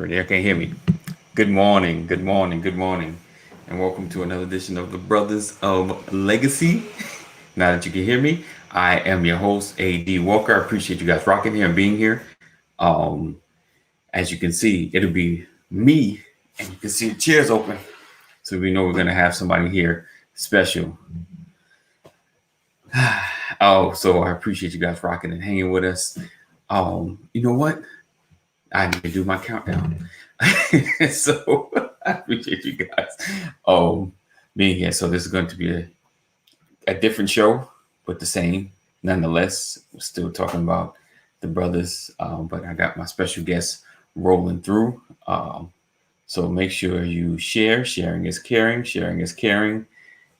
They can't hear me. Good morning, good morning, good morning, and welcome to another edition of the Brothers of Legacy. Now that you can hear me, I am your host, A.D. Walker. I appreciate you guys rocking here and being here. Um, as you can see, it'll be me, and you can see the chairs open, so we know we're gonna have somebody here special. Oh, so I appreciate you guys rocking and hanging with us. You know what? I need to do my countdown. So I appreciate you guys being here. So this is going to be a different show, but the same. Nonetheless, we're still talking about the brothers, but I got my special guests rolling through. So make sure you share. Sharing is caring. Sharing is caring.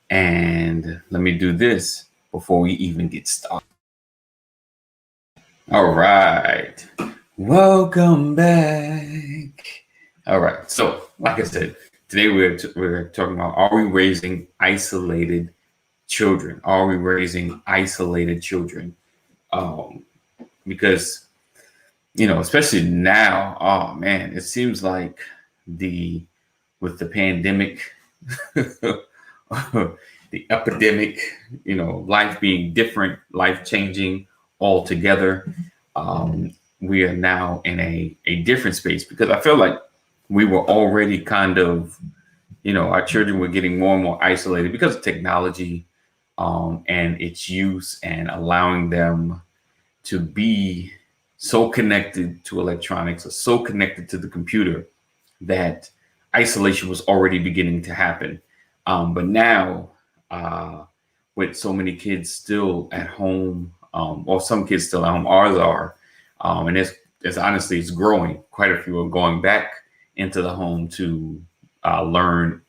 And let me do this before we even get started. All right. Welcome back. All right. So, like I said, today we're talking about, are we raising isolated children? Are we raising isolated children? Because especially now, oh man, it seems like the with the pandemic, the epidemic, life being different, life changing altogether. We are now in a different space because I feel like we were already kind of, our children were getting more and more isolated because of technology and its use and allowing them to be so connected to electronics or so connected to the computer that isolation was already beginning to happen. But now, with so many kids still at home, or some kids still at home, ours are, and it's honestly, it's growing. Quite a few are going back into the home to learn,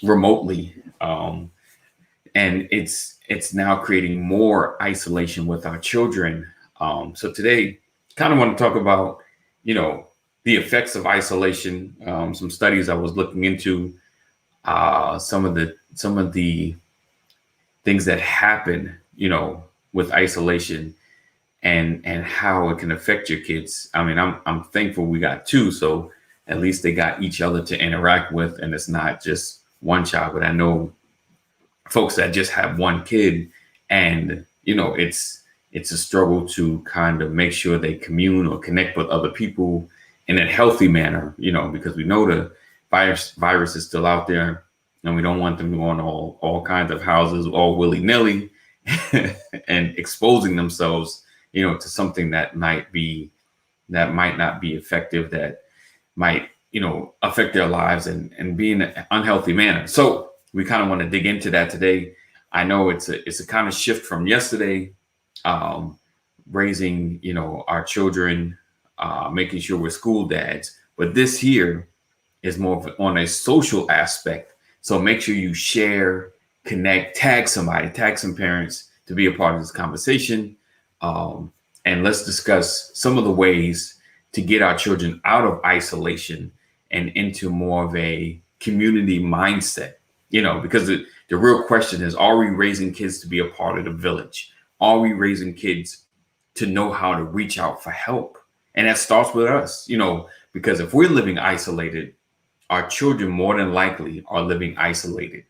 remotely, and it's now creating more isolation with our children. So today, kind of want to talk about, the effects of isolation. Some studies I was looking into, some of the things that happen, with isolation and how it can affect your kids. I mean, I'm thankful we got two, so at least they got each other to interact with, and it's not just one child. But I know folks that just have one kid, and it's a struggle to kind of make sure they commune or connect with other people in a healthy manner, because we know the virus is still out there, and we don't want them going all kinds of houses all willy-nilly and exposing themselves, to something that might not be effective, that might, affect their lives and be in an unhealthy manner. So we kind of want to dig into that today. I know it's a kind of shift from yesterday, raising, our children, making sure we're school dads, but this here is more on a social aspect. So make sure you share, connect, tag somebody, tag some parents to be a part of this conversation. And let's discuss some of the ways to get our children out of isolation and into more of a community mindset, because the real question is, are we raising kids to be a part of the village? Are we raising kids to know how to reach out for help? And that starts with us, because if we're living isolated, our children more than likely are living isolated.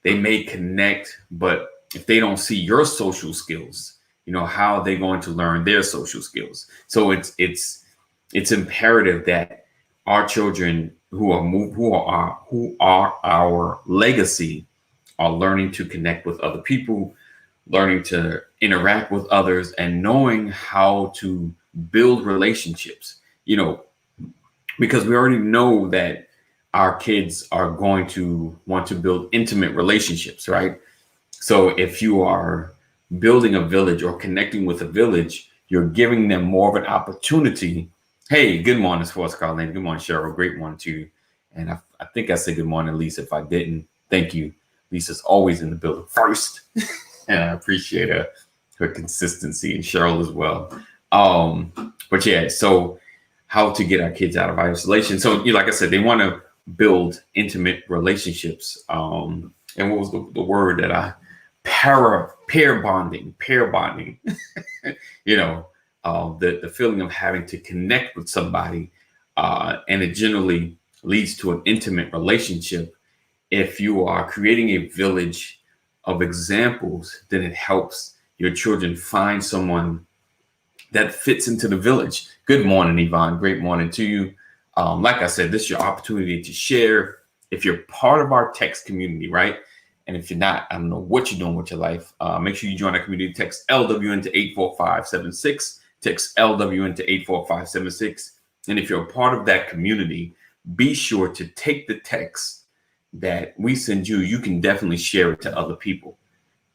They may connect, but if they don't see your social skills, how are they going to learn their social skills? So it's imperative that our children who are our legacy are learning to connect with other people, learning to interact with others, and knowing how to build relationships, because we already know that our kids are going to want to build intimate relationships, right? So if you are building a village or connecting with a village, you're giving them more of an opportunity. Hey, good morning, Sports Carlin. Good morning, Cheryl. Great morning to you. And I think I said good morning, Lisa. If I didn't, thank you. Lisa's always in the building first. And I appreciate her consistency, and Cheryl as well. But yeah, so how to get our kids out of isolation. So, like I said, they want to build intimate relationships. And what was the word that pair bonding, the feeling of having to connect with somebody and it generally leads to an intimate relationship. If you are creating a village of examples, then it helps your children find someone that fits into the village. Good morning, Yvonne. Great morning to you. Like I said, this is your opportunity to share. If you're part of our text community, right? And if you're not, I don't know what you're doing with your life. Make sure you join our community. Text LWN to 84576. Text LWN to 84576. And if you're a part of that community, be sure to take the text that we send you. You can definitely share it to other people.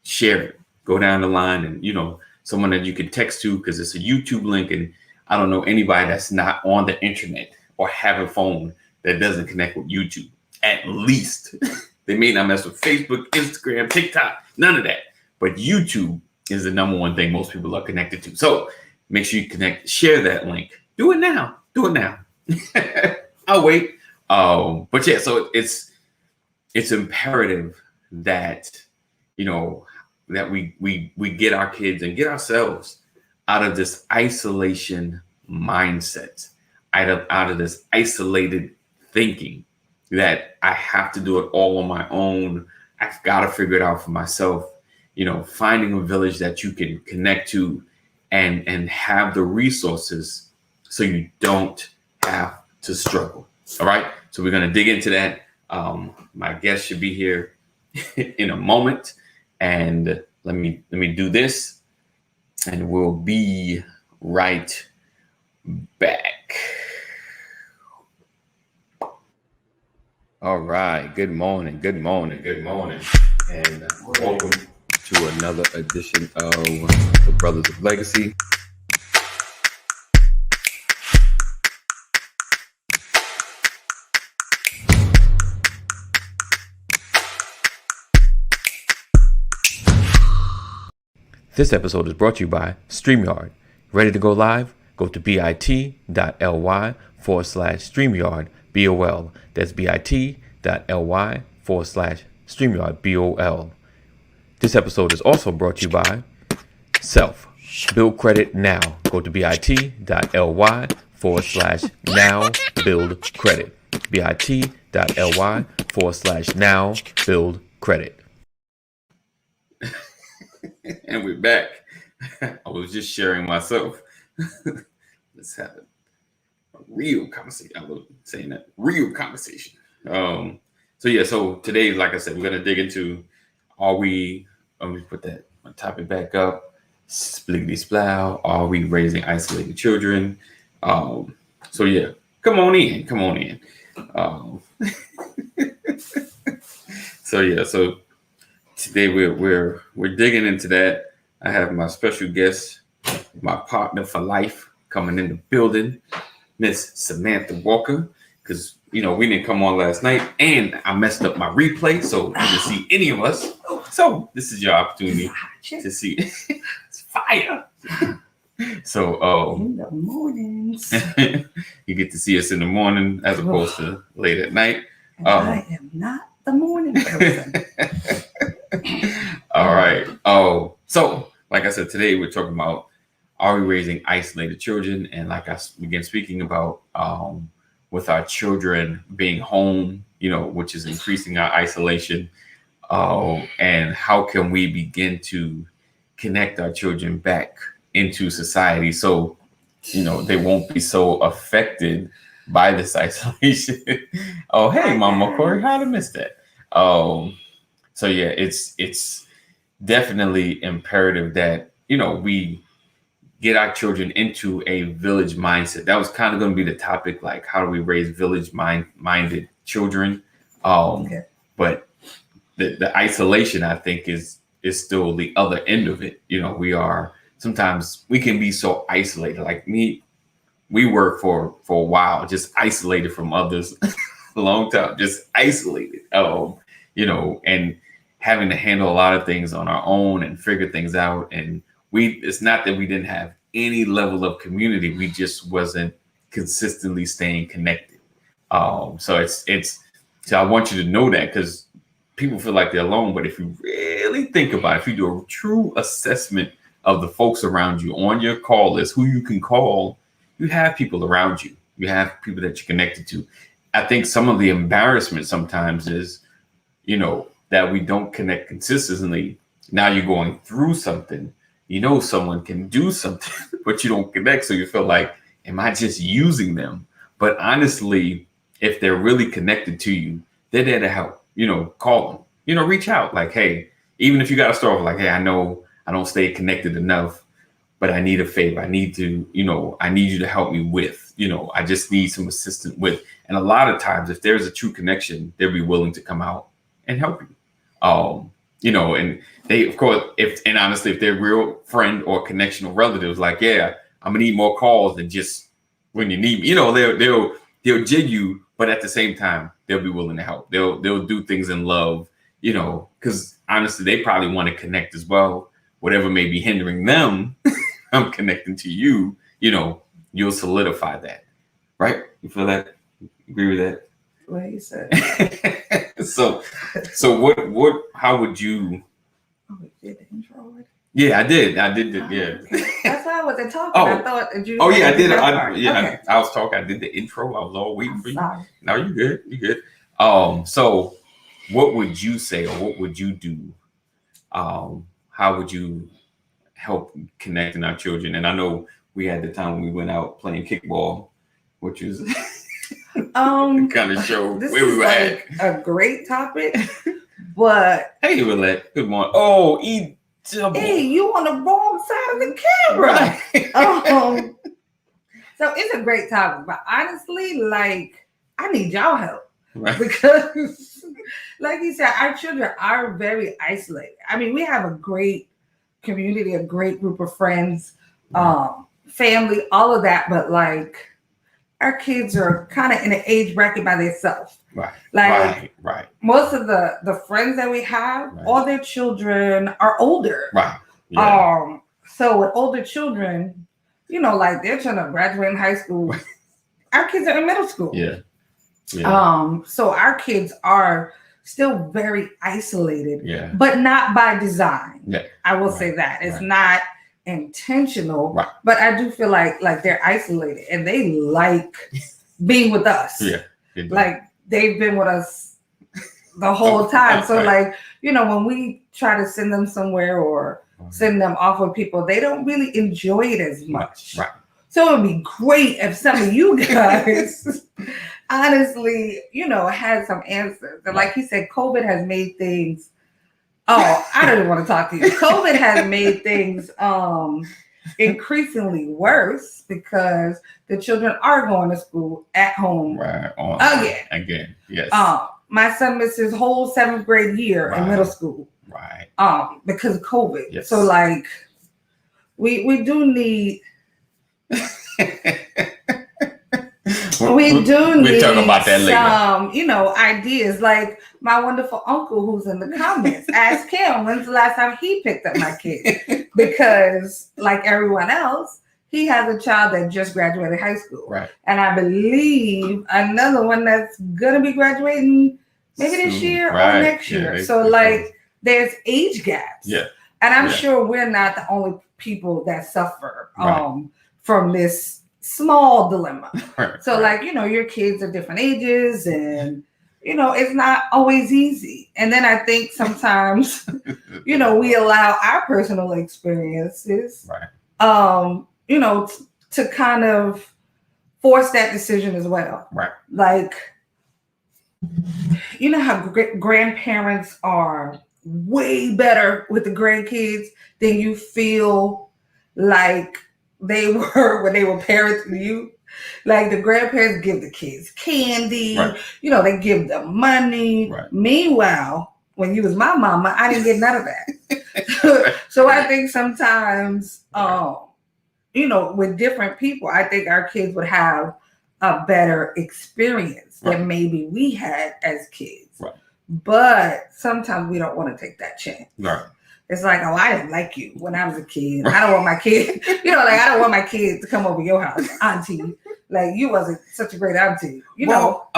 Share it. Go down the line and, someone that you can text to, because it's a YouTube link. And I don't know anybody that's not on the internet or have a phone that doesn't connect with YouTube. At least they may not mess with Facebook, Instagram, TikTok, none of that. But YouTube is the number one thing most people are connected to. So make sure you connect, share that link. Do it now. Do it now. I'll wait. But yeah, so it's imperative that, that we get our kids and get ourselves out of this isolation mindset, out of this isolated thinking that I have to do it all on my own. I've got to figure it out for myself. Finding a village that you can connect to and have the resources so you don't have to struggle. All right. So we're going to dig into that. My guest should be here in a moment. And let me do this and we'll be right back. All right. Good morning. Good morning. Good morning. And welcome to another edition of the Brothers of Legacy. This episode is brought to you by StreamYard. Ready to go live? Go to bit.ly/StreamYard BOL. That's bit.ly/StreamYard BOL. This episode is also brought to you by Self. Build credit now. Go to bit.ly/now build credit. bit.ly/now build credit. And we're back. I was just sharing myself. Let's have a real conversation. I was saying that real conversation. So today, like I said, we're gonna dig into let me put that topic back up. Spliggity splow. Are we raising isolated children? Come on in. So today we're digging into that. I have my special guest, my partner for life, coming in the building, Miss Samantha Walker. Because we didn't come on last night, and I messed up my replay, so you didn't see any of us. So this is your opportunity to see. It's fire. So in the mornings, you get to see us in the morning as opposed to late at night. And I am not the morning person. All right. So like I said, today we're talking about, are we raising isolated children? And like I began speaking about, with our children being home, which is increasing our isolation, and how can we begin to connect our children back into society so, they won't be so affected by this isolation. Oh, hey, Mama Corey, how'd I miss that? So yeah, it's definitely imperative that, we get our children into a village mindset. That was kind of going to be the topic, like how do we raise village minded children? But the isolation, I think, is still the other end of it. Sometimes we can be so isolated. Like me, we worked for a while, just isolated from others, a long time, just isolated. And having to handle a lot of things on our own and figure things out. And it's not that we didn't have any level of community, we just wasn't consistently staying connected. So I want you to know that, because people feel like they're alone. But if you really think about it, if you do a true assessment of the folks around you on your call list, who you can call, you have people around you. You have people that you're connected to. I think some of the embarrassment sometimes is, that we don't connect consistently. Now you're going through something, someone can do something, but you don't connect. So you feel like, am I just using them? But honestly, if they're really connected to you, they're there to help, call them, reach out like, hey, even if you got to start with like, hey, I know I don't stay connected enough, but I need a favor. I need to, I need you to help me with, I just need some assistance with. And a lot of times, if there's a true connection, they'll be willing to come out and help you. And they, of course, honestly, if they're real friend or connection or relatives, like, yeah, I'm gonna need more calls than just when you need me. They'll jig you, but at the same time, they'll be willing to help. They'll do things in love, because honestly, they probably want to connect as well. Whatever may be hindering them, I'm connecting to you. You'll solidify that, right? You feel that? Agree with that? What he said. So what? How would you? Oh, we did the intro already? Yeah, I did. Yeah. Okay. That's why I wasn't talking. Oh. I thought that you. Oh yeah, I did. Okay. I was talking. I did the intro. I was all waiting for you. Sorry. No, you good. You good. So what would you say, or what would you do? How would you help connecting our children? And I know we had the time when we went out playing kickball, which was kind of show This where we is were like at. a great topic, but Hey, Willette. Good morning. Oh, double. hey, you on the wrong side of the camera. Right. So it's a great topic, but honestly, like, I need y'all help. Right. Because, like you said, our children are very isolated. I mean, we have a great community, a great group of friends, family, all of that, but like, our kids are kind of in an age bracket by themselves. Right. Like, right. Most of the friends that we have, all their children are older. Right. Yeah. So with older children, like they're trying to graduate in high school. Our kids are in middle school. Yeah. So our kids are still very isolated. Yeah. But not by design. Yeah. I will say that. It's not intentional. Right. But I do feel like they're isolated and they like being with us. Yeah. Like they've been with us the whole time. So like, when we try to send them somewhere or send them off with people, they don't really enjoy it as much. Right. So it would be great if some of you guys honestly, had some answers. And like he said, COVID has made things, I don't even want to talk to you. COVID has made things increasingly worse because the children are going to school at home again. Yes. My son missed his whole 7th grade year in middle school. Right. Because of COVID. Yes. So like we do need we talk about that later. Ideas. Like my wonderful uncle who's in the comments, ask him when's the last time he picked up my kid. Because like everyone else, he has a child that just graduated high school. Right. And I believe another one that's gonna be graduating maybe this year or next year. So like there's age gaps. Yeah. And I'm sure we're not the only people that suffer from this small dilemma. So like, your kids are different ages and, it's not always easy. And then I think sometimes, we allow our personal experiences, to kind of force that decision as well. Right. Like, how grandparents are way better with the grandkids than you feel like they were when they were parents to you. Like the grandparents give the kids candy, they give them money. Right. Meanwhile, when you was my mama, I didn't get none of that. So I think sometimes, with different people, I think our kids would have a better experience than maybe we had as kids. Right. But sometimes we don't want to take that chance. Right. It's like, I didn't like you when I was a kid. I don't want my kid, I don't want my kid to come over your house, auntie. Like you wasn't such a great auntie. Well,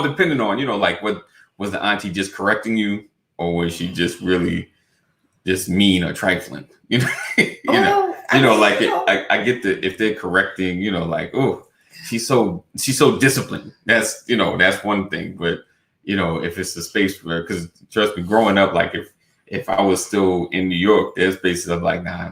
depending on, like, what was the auntie just correcting you, or was she just really just mean or trifling? You know, like I get if they're correcting, you know, like, oh, she's so disciplined. That's, you know, that's one thing. But, you know, if it's a space where, because trust me, growing up, like if I was still in New York, there's spaces of like, nah,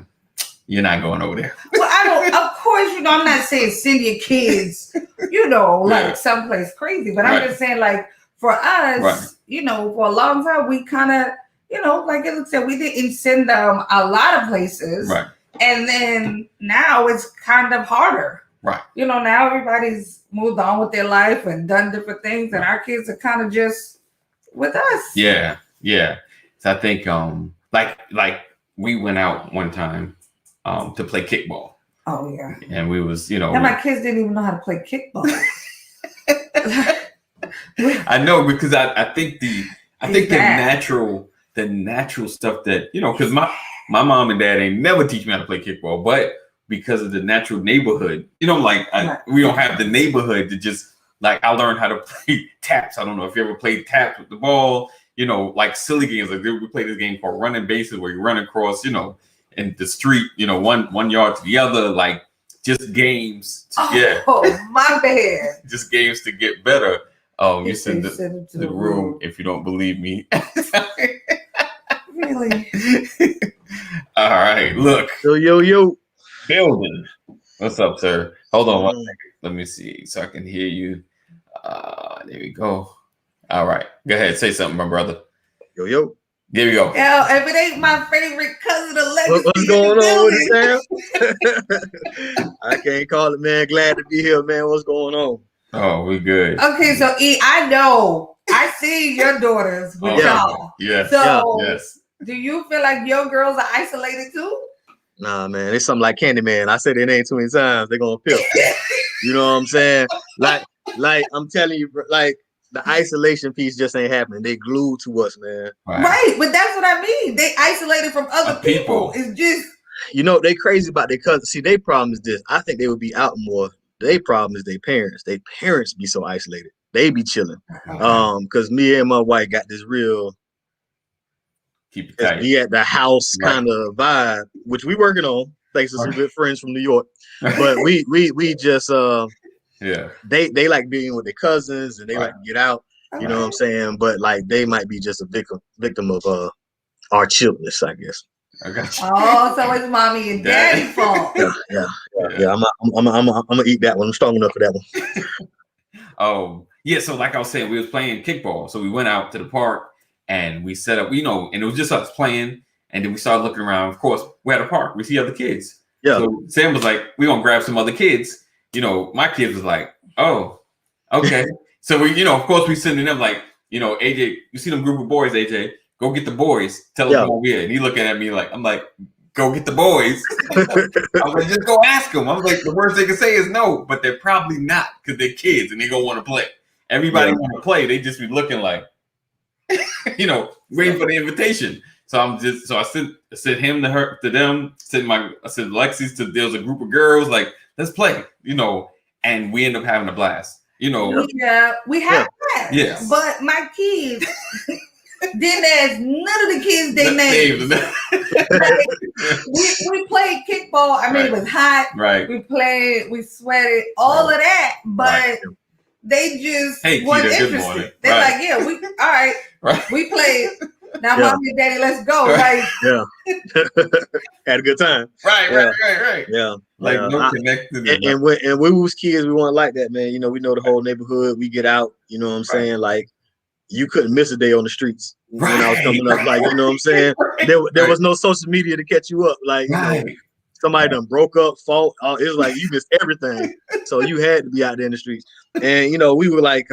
you're not going over there. Well, I don't. Of course, you know, I'm not saying send your kids, you know, like someplace crazy, but I'm just saying, like, for us, you know, for a long time, we kind of, you know, like it said, we didn't send them a lot of places, right? And then now it's kind of harder, right? You know, now everybody's moved on with their life and done different things, and our kids are kind of just with us. Yeah, yeah. So I think, like we went out one time, to play kickball. Oh yeah. And we was, you know, and my kids didn't even know how to play kickball. I know, because I think the natural stuff that, you know, because my mom and dad ain't never teach me how to play kickball, but because of the natural neighborhood, you know, like we don't have the neighborhood to just, like, I learned how to play taps. I don't know if you ever played taps with the ball, you know, like silly games. Like we played this game called running bases where you run across, you know, in the street, you know, one yard to the other, like just games. Oh, my bad. Just games to get better. You send it to the room if you don't believe me. Really? All right, look. Yo. Building. What's up, sir? Hold on one second. Let me see so I can hear you. There we go. All right. Go ahead. Say something, my brother. Yo. There we go. Yo, if it ain't my favorite cousin Alexis. What's going on with it, Sam? I can't call it, man. Glad to be here, man. What's going on? Oh, we good. Okay, so E, I know. I see your daughters with y'all. Yes. So yes. Do you feel like your girls are isolated too? Nah, man. It's something like Candyman. I said it ain't too many times. They're gonna peel. You know what I'm saying? Like I'm telling you, like the isolation piece just ain't happening. They glued to us, man. Right, but that's what I mean. They isolated from other people. It's just, you know, they crazy about their cousins. See, their problem is this. I think they would be out more. Their problem is their parents. Their parents be so isolated. They be chilling. Because me and my wife got this real keep it tight. Be at the house kind of vibe, which we working on, thanks to some good friends from New York. But we just they like being with their cousins and they like to get out. You know what I'm saying? But like they might be just a victim of our chillness, I guess. I got you. Oh, so it's mommy and daddy fault. Yeah. I'm gonna eat that one. I'm strong enough for that one. Oh yeah. So like I was saying, we was playing kickball. So we went out to the park and we set up, you know, and it was just us playing. And then we started looking around. Of course, we're at a park. We see other kids. Yeah. So Sam was like, "We're gonna grab some other kids." You know, my kids was like, "Oh, okay." So we, you know, of course, we sending them like, you know, AJ, you see them group of boys, AJ, go get the boys. Tell them over here. And he looking at me like, I'm like, go get the boys. I was like, just go ask them. I was like, the worst they can say is no, but they're probably not because they're kids and they gonna want to play. Everybody want to play. They just be looking like, you know, waiting for the invitation. So I sent him to them. I sent Lexis to, there was a group of girls like, let's play, you know, and we end up having a blast. You know, we have that. Yes. But my kids didn't ask none of the kids their names. we played kickball. I mean, it was hot. Right. We played, we sweated, all of that, but they just weren't interested. They're like, yeah, we all right. We played. Now, mommy and daddy, let's go. Right. Had a good time. Right. Yeah. Like no connected. And when we was kids, we weren't like that, man. You know, we know the whole neighborhood. We get out. You know what I'm saying? Like, you couldn't miss a day on the streets when I was coming up. Like, you know what I'm saying? There was no social media to catch you up. Like, you know, somebody done broke up, fought. It was like you missed everything. So you had to be out there in the streets. And you know, we were like,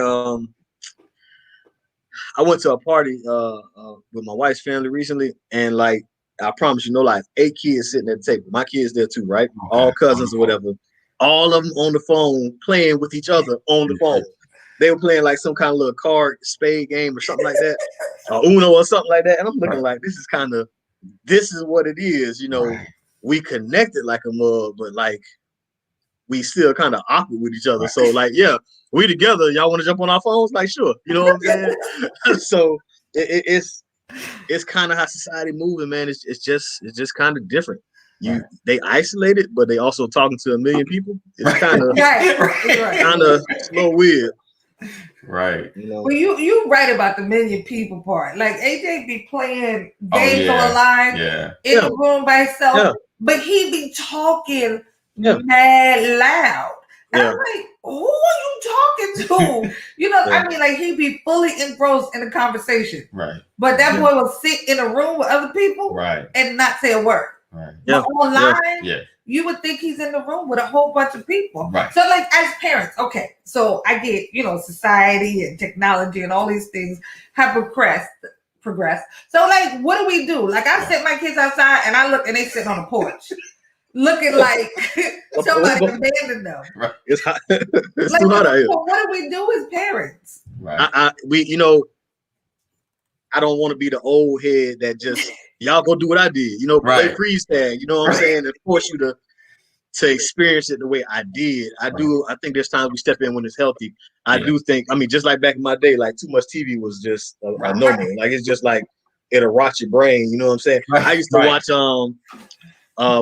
I went to a party with my wife's family recently, and like I promise you, like 8 kids sitting at the table. My kids there too, right? Okay. All cousins or whatever. All of them on the phone playing with each other on the phone. They were playing like some kind of little card spade game or something like that, Uno or something like that. And I'm looking like this is what it is. You know, we connected like a mug, but like we still kind of awkward with each other. So like, we together. Y'all want to jump on our phones? Like, sure. You know what I'm saying? So it's kind of how society moving, man. It's just kind of different. they isolated, but they also talking to a million people. It's kind of right. kind of slow weird. Right. You know? Well, you right about the million people part. Like AJ be playing games yeah. online in the room by himself, but he be talking mad loud. And I'm like, who are you talking to? You know, I mean, like he be fully engrossed in the conversation. Right. But that boy will sit in a room with other people and not say a word. Right. But online, you would think he's in the room with a whole bunch of people. Right. So, like, as parents, okay, so I get, you know, society and technology and all these things have progressed. So, like, what do we do? Like, I set my kids outside and I look and they sitting on the porch. Looking like somebody abandoned them. Right. It's hot. It's like, too hot out here. What do we do as parents? Right. We, you know, I don't want to be the old head that just y'all go do what I did. You know, play freeze tag. You know what I'm saying? And force you to experience it the way I did. I think there's times we step in when it's healthy. I do think. I mean, just like back in my day, like too much TV was just a no-no. Like it's just like it'll rot your brain. You know what I'm saying? I used to watch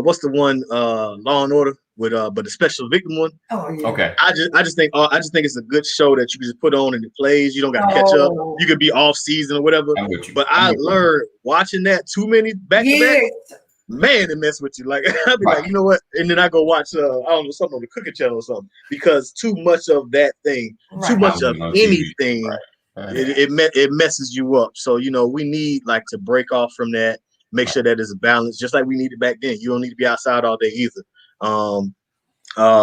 what's the one Law and Order with but the special victim one. Oh yeah. Okay. I just think it's a good show that you can just put on and it plays. You don't got to catch up. You could be off season or whatever. But I learned watching that too many back to back. Man, it mess with you. Like I'd be like, you know what? And then I go watch I don't know, something on the cooking channel or something, because too much of that thing, too much of anything, it messes you up. So you know, we need like to break off from that. Make sure that there's a balance, just like we needed back then. You don't need to be outside all day either.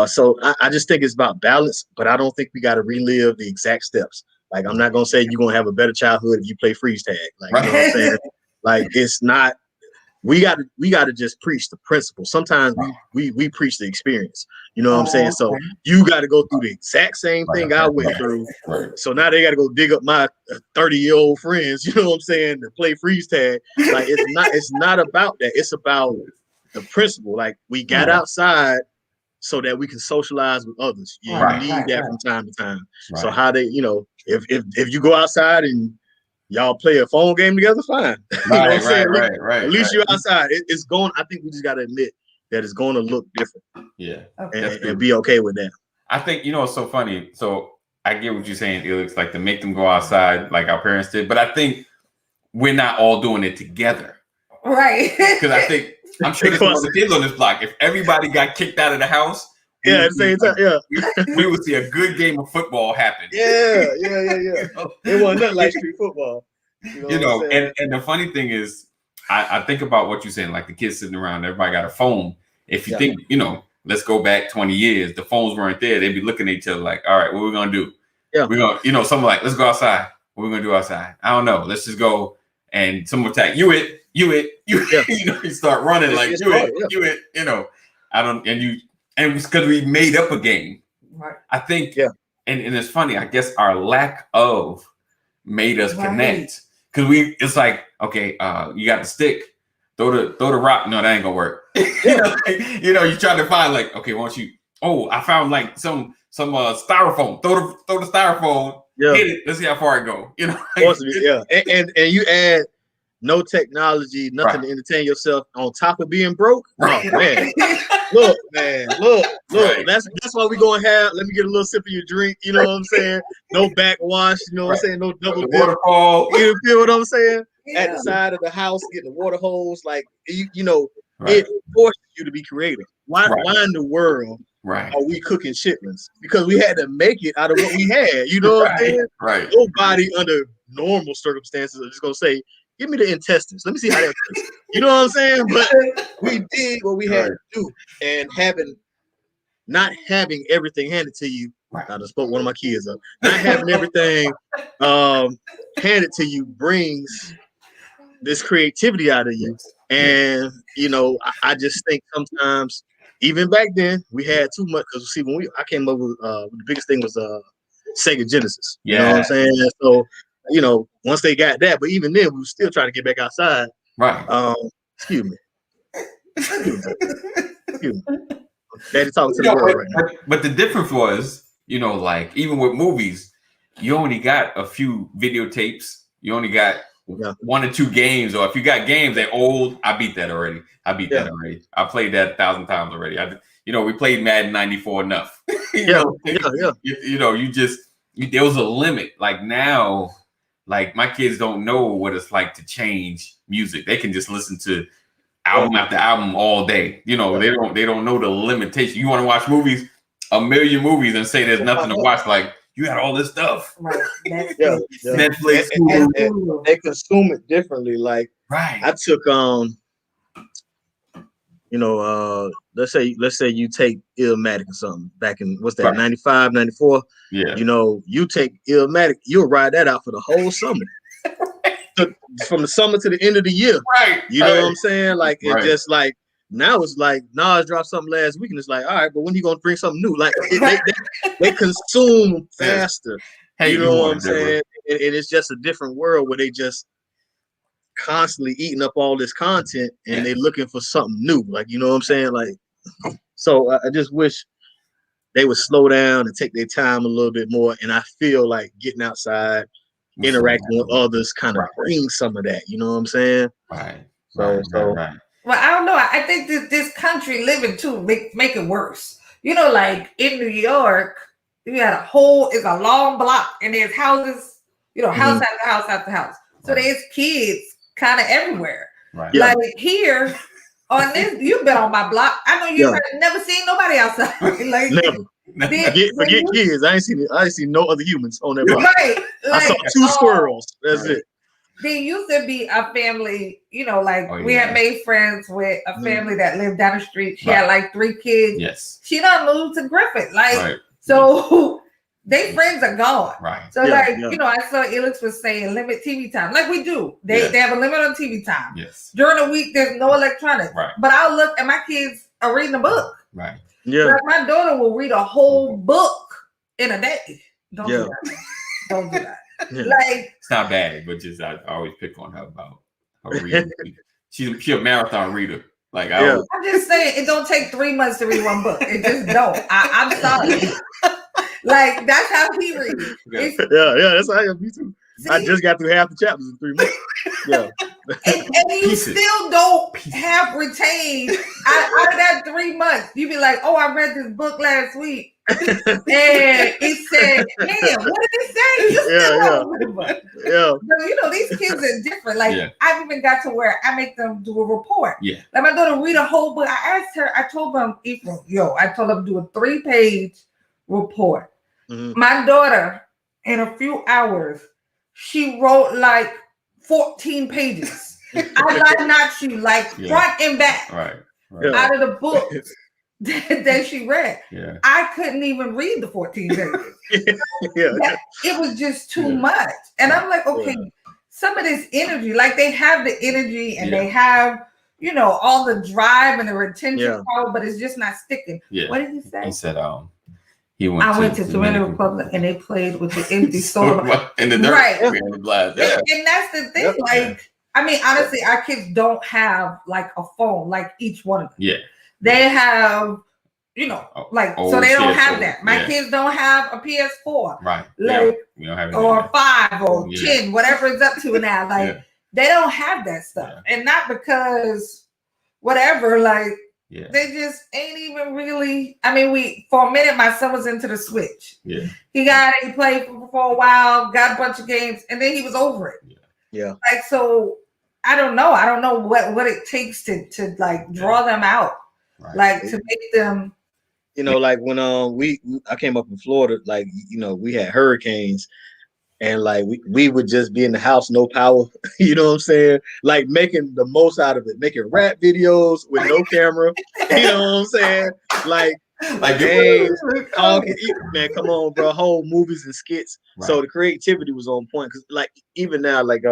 So I just think it's about balance, but I don't think we got to relive the exact steps. Like I'm not gonna say you're gonna have a better childhood if you play freeze tag. Like you know what I'm saying? Like it's not. We got to just preach the principle. Sometimes we preach the experience. You know what I'm saying? So you got to go through the exact same thing I went through. So now they got to go dig up my 30-year-old friends. You know what I'm saying? To play freeze tag. Like it's not about that. It's about the principle. Like we got outside so that we can socialize with others. You need that from time to time. So how they, you know, if you go outside and y'all play a phone game together, fine. You know what I'm saying? At least you're outside. It's going. I think we just got to admit that it's going to look different. Yeah, and be okay with that. I think, you know, it's so funny. So I get what you're saying, Elix, like to make them go outside like our parents did. But I think we're not all doing it together. Right. Because I think, I'm sure there's some other kids on this block. If everybody got kicked out of the house, at the same time, we would see a good game of football happen. Yeah. It wasn't nothing like street football. You know, and the funny thing is, I think about what you're saying, like the kids sitting around, everybody got a phone. If you think, you know, let's go back 20 years, the phones weren't there. They'd be looking at each other like, all right, what are we going to do? Yeah. We're going to, you know, someone like, let's go outside. What are we going to do outside? I don't know. Let's just go. And someone attack, you it. You know, you start running like, you it, you know. And it's because we made up a game. Right. I think, and it's funny, I guess our lack of made us connect. Because it's like, okay, you got the stick, throw the rock. No, that ain't gonna work. you know, you try to find like, okay, why don't you? Oh, I found like some styrofoam. Throw the styrofoam. Yeah. Hit it. Let's see how far it go. You know. And you add no technology, nothing to entertain yourself on top of being broke. Oh man. Look. That's why we gonna have. Let me get a little sip of your drink. You know what I'm saying? No backwash. You know what I'm saying? No double dip. Waterfall. You feel what I'm saying? At the side of the house, get the water hose. Like you know, it forces you to be creative. Why in the world are we cooking chitlins? Because we had to make it out of what we had. You know what I'm saying? Right. Nobody under normal circumstances is just gonna say, give me the intestines. Let me see how that works. You know what I'm saying? But we did what we had to do, and not having everything handed to you. I just spoke one of my kids up. Not having everything handed to you brings this creativity out of you. And you know, I just think sometimes, even back then, we had too much. Because see, when I came up with the biggest thing was Sega Genesis. You know what I'm saying? So, you know, once they got that, but even then, we were still trying to get back outside. Right. Excuse me. Daddy talking to the world right now. But the difference was, you know, like even with movies, you only got a few videotapes. You only got 1 or 2 games, or if you got games that old, I beat that already. That already. I played that 1,000 times already. We played Madden 94 enough. You there was a limit. Like now, like my kids don't know what it's like to change music. They can just listen to album after album all day. They don't know the limitation. You want to watch movies, a million movies, and say there's nothing to watch. Like you had all this stuff. Right. Netflix. And they consume it differently. Like I took let's say you take Illmatic or something back in what's that, 95, 94. Yeah. You take Illmatic, you'll ride that out for the whole summer. From the summer to the end of the year. Right. You know what I'm saying? Like it just like now it's like Nas dropped something last week and it's like, all right, but when you gonna bring something new? Like they consume faster. You know what I'm saying? And it's just a different world where they just constantly eating up all this content and they looking for something new. Like, you know what I'm saying? Like, so I just wish they would slow down and take their time a little bit more. And I feel like getting outside, interacting with others kind of brings some of that. You know what I'm saying? Right. So. Well, I don't know. I think this country living too make it worse. Like in New York, you had it's a long block and there's houses, house after house after house. So there's kids kind of everywhere. Right. Like here on this, you've been on my block. I know you've never seen nobody outside. Like never. Forget kids. I ain't seen no other humans on that block. Right. I saw 2 squirrels. That's it. There used to be a family, we had made friends with a family that lived down the street. She had like 3 kids. Yes. She done moved to Griffith. So they friends are gone. Right. So I saw Elix was saying limit TV time. Like we do. They have a limit on TV time. Yes. During the week, there's no electronics. Right. But I'll look and my kids are reading a book. Right. Yeah. Like my daughter will read a whole book in a day. Don't do that. Don't do that. Yeah. Like it's not bad, but just I always pick on her about her reading. She's a marathon reader. Like I'm just saying, it don't take 3 months to read one book. It just don't. I'm sorry. Like that's how he reads. That's how I am. Me too. See? I just got through half the chapters in 3 months. Yeah. and you still don't have retained out of that 3 months. You be like, oh, I read this book last week. And it said, man, what did it say? You still don't remember. So, these kids are different. Like I've even got to where I make them do a report. Yeah. Like my daughter read a whole book. I asked her, I told them to do a 3-page report. Mm-hmm. My daughter, in a few hours, she wrote like 14 pages. I lie not you, like front and back. Right. Out of the book that she read. Yeah. I couldn't even read the 14 pages. It was just too much. And I'm like, okay, some of this energy, like they have the energy and they have, all the drive and the retention power, but it's just not sticking. Yeah. What did he say? He said, I went to Dominican Republic and they played with the empty soda. In the dirt. Right. In the blast. Yeah. And that's the thing. Like, I mean, honestly, our kids don't have like a phone, like each one of them. Yeah. They have, so they don't have that. My kids don't have a PS4. Right. Like, we don't have or 5 or 10, whatever it's up to now. Like, they don't have that stuff. Yeah. And not because whatever, they just ain't even really. I mean, for a minute, my son was into the Switch. Yeah. He played for a while, got a bunch of games, and then he was over it. Yeah. Like, so I don't know. I don't know what it takes to draw them out. Right. Like to make them. Like when I came up in Florida, like, we had hurricanes. And like we would just be in the house, no power, you know what I'm saying? Like making the most out of it, making rap videos with no camera, you know what I'm saying? Like games, talking, man, come on, bro, whole movies and skits. Right. So the creativity was on point because, like, even now, like,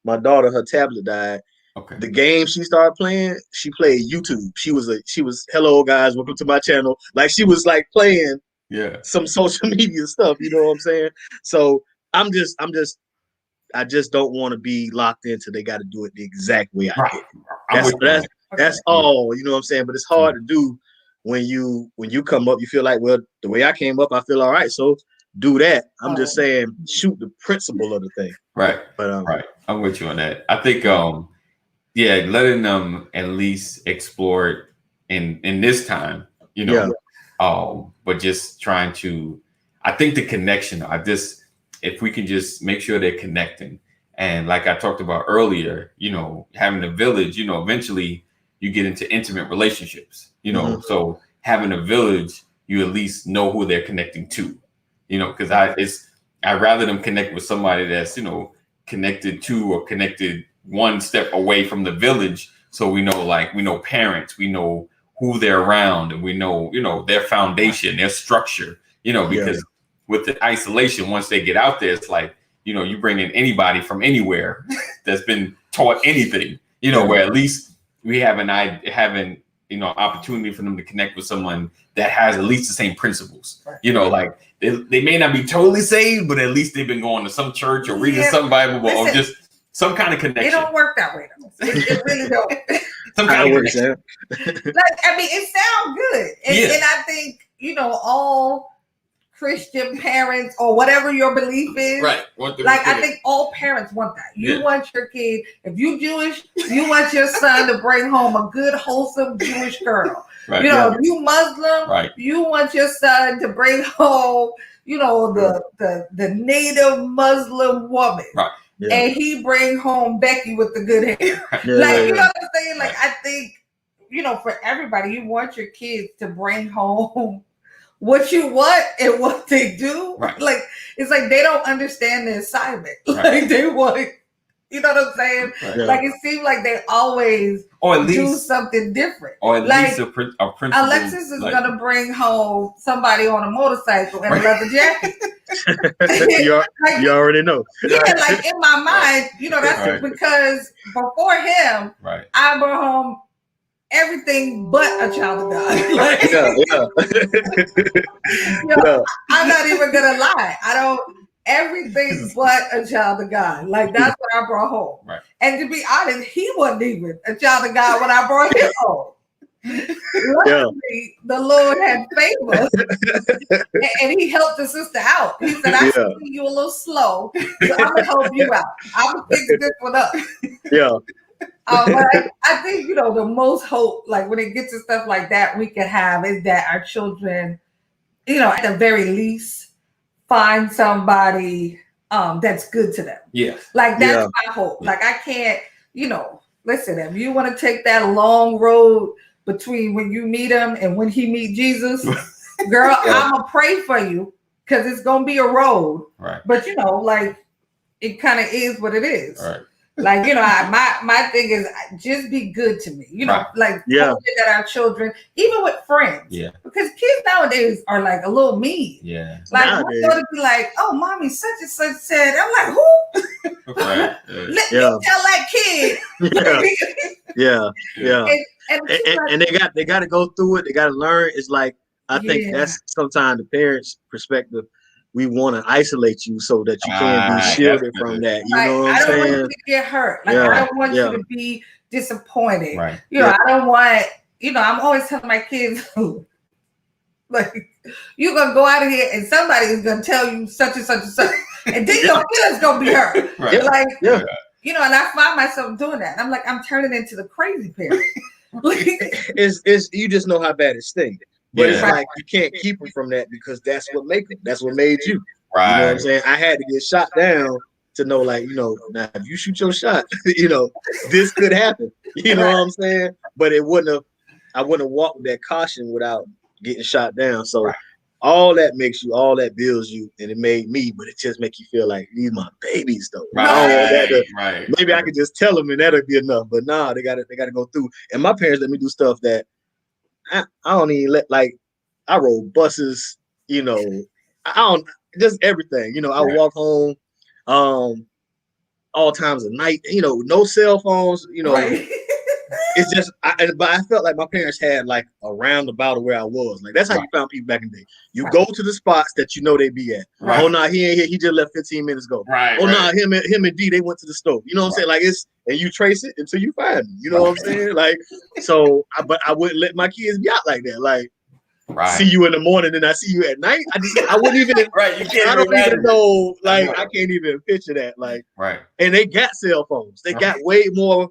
my daughter, her tablet died. Okay. The game she started playing, she played YouTube. She was hello guys, welcome to my channel. Like she was like playing. Yeah, some social media stuff, you know what I'm saying? So I just don't want to be locked into they got to do it the exact way I did. That's all, you know what I'm saying? But it's hard to do when you come up, you feel like, well, the way I came up, I feel all right. So do that. I'm just saying shoot the principle of the thing. Right. But Right. I'm with you on that. I think yeah, letting them at least explore it in this time, you know. But just trying to, I think the connection, if we can just make sure they're connecting. And like I talked about earlier, you know, having a village, you know, eventually you get into intimate relationships, you know. So having a village, you at least know who they're connecting to, you know, because I'd rather them connect with somebody that's, you know, connected to or connected one step away from the village. So we know parents, we know who they're around, and we know, you know, their foundation, their structure, you know, because with the isolation, once they get out there, it's like, you know, you bring in anybody from anywhere that's been taught anything, you know, where at least we have having, you know, opportunity for them to connect with someone that has at least the same principles, you know, like they may not be totally saved, but at least they've been going to some church or reading some Bible or just some kind of connection. It don't work that way though. It really don't. Some kind of connection. Like, I mean, it sounds good. And I think, you know, all Christian parents or whatever your belief is, right? Like, I think all parents want that. You want your kid, if you Jewish, you want your son to bring home a good, wholesome Jewish girl. Right. You know, if you Muslim, you want your son to bring home, you know, the native Muslim woman. Right. Yeah. And he bring home Becky with the good hair. You know what I'm saying? Like, I think, you know, for everybody, you want your kids to bring home what you want and what they do. Right. Like, it's like they don't understand the assignment. Like, they want, you know what I'm saying? Right. Like, it seems like they always do something different. Or at like, least a principle. Alexis is going to bring home somebody on a motorcycle and a leather jacket. you already know. Yeah, like in my mind, you know, that's because before him, I brought home everything but a child of God. Like, I'm not even gonna lie. I don't everything but a child of God. Like, that's what I brought home. Right. And to be honest, he wasn't even a child of God when I brought him home. Luckily, the Lord had favor, and he helped the sister out. He said, "I see you a little slow, so I'm gonna help you out. I'm gonna fix this one up." But I think, you know, the most hope, like when it gets to stuff like that, we can have is that our children, you know, at the very least, find somebody that's good to them. Yes, like that's my hope. Like, I can't, you know, listen. If you want to take that long road between when you meet him and when he meet Jesus, girl, I'm gonna pray for you because it's gonna be a road. Right. But, you know, like, it kind of is what it is. Right. Like, you know, my thing is just be good to me. You know, like that our children, even with friends. Yeah. Because kids nowadays are like a little mean. Yeah. Like, my daughter be like, "Oh, mommy, such and such said." I'm like, "Who?" Let me tell that kid. And they got to go through it. They got to learn. It's like, I think that's sometimes the parents' perspective. We want to isolate you so that you can be shielded from that. You know what I'm saying? I don't want you to get hurt. Like, I don't want you to be disappointed. Right. You know, I don't want, you know, I'm always telling my kids, like, you're going to go out of here and somebody is going to tell you such and such and such. And then your feelings going to be hurt. Right. Like, you know, and I find myself doing that. I'm like, I'm turning into the crazy parent. It's you just know how bad it stings. But it's like, you can't keep them from that because that's what made you. Right. You know what I'm saying? I had to get shot down to know, like, you know, now if you shoot your shot, you know, this could happen. You know what I'm saying? But I wouldn't have walked with that caution without getting shot down. So all that builds you, and it made me, but it just make you feel like these my babies though. Right. Maybe I could just tell them and that'll be enough. But nah, they gotta go through. And my parents let me do stuff that I don't even let, like, I rode buses, you know, I don't, just everything, you know, I would walk home all times of night, you know, no cell phones, you know, it's just, but I felt like my parents had like a roundabout of where I was. Like, that's how you found people back in the day. You go to the spots that you know they be at. Oh, no, he ain't here. He just left 15 minutes ago. No, him and D, they went to the store. You know what I'm saying? Like, it's, and you trace it until you find them. You know what I'm saying? Like, so, but I wouldn't let my kids be out like that. Like, see you in the morning and I see you at night. I wouldn't even. Right, you can't. I don't even know. Like, No. I can't even picture that. Like, right. And they got cell phones. They got way more.